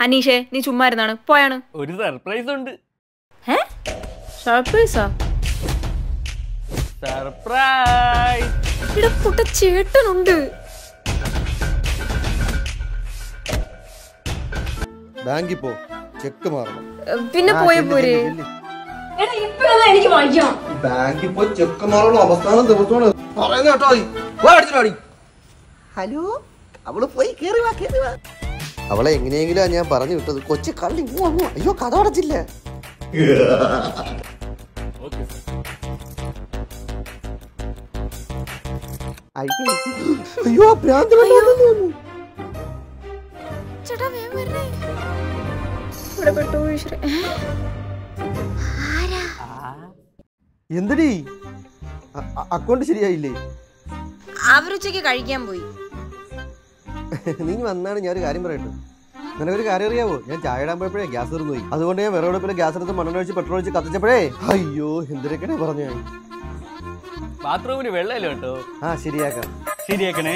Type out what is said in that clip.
അനീഷേ നീ ചുമ്മാ ഇരുന്നാണ് പോയാണ്. ഒരു സർപ്രൈസ് ഉണ്ട്. സർപ്രൈസാ? സർപ്രൈസ്. ഇവിടെ പുട്ട ചേട്ടനുണ്ട്. ബാങ്കിൽ പോ, ചെക്ക് മാറണം. പിന്നെ പോയ പോരെ. ബാങ്കിൽ പോയി ചെക്ക് മാറണം. അവസാനം ദിവസമാണ് പറയുന്ന കേട്ടോ. ഹലോ, അവള് പോയി കേറി വാ. അവളെ എങ്ങനെയെങ്കിലും ഞാൻ പറഞ്ഞു വിട്ടത്. കൊച്ചു കള്ളി. അയ്യോ, കഥ അടച്ചില്ല. അയ്യോ, എന്തടി അക്കൗണ്ട് ശരിയായില്ലേ? അവരുച്ചക്ക് കഴിക്കാൻ പോയി. നീ വന്നാണ് ഞാൻ ഒരു കാര്യം പറയട്ടെ. നിനക്കൊരു കാര്യം അറിയാവോ? ഞാൻ ചായ ഇടാൻ പോയപ്പോഴേ ഗ്യാസ് തീർന്നു പോയി. അതുകൊണ്ട് ഞാൻ വിറകടുപ്പിൽ ഗ്യാസ് എടുത്ത് മണ്ണെണ്ണ പെട്രോൾ ഒഴിച്ച് കത്തിച്ചപ്പോഴേ അയ്യോ എന്തിനൊക്കെയാണ് പറഞ്ഞു. ബാത്റൂമിന് വെള്ളമല്ലോ കേട്ടോ. ശരിയാക്കാം. ശരിയാക്കണേ.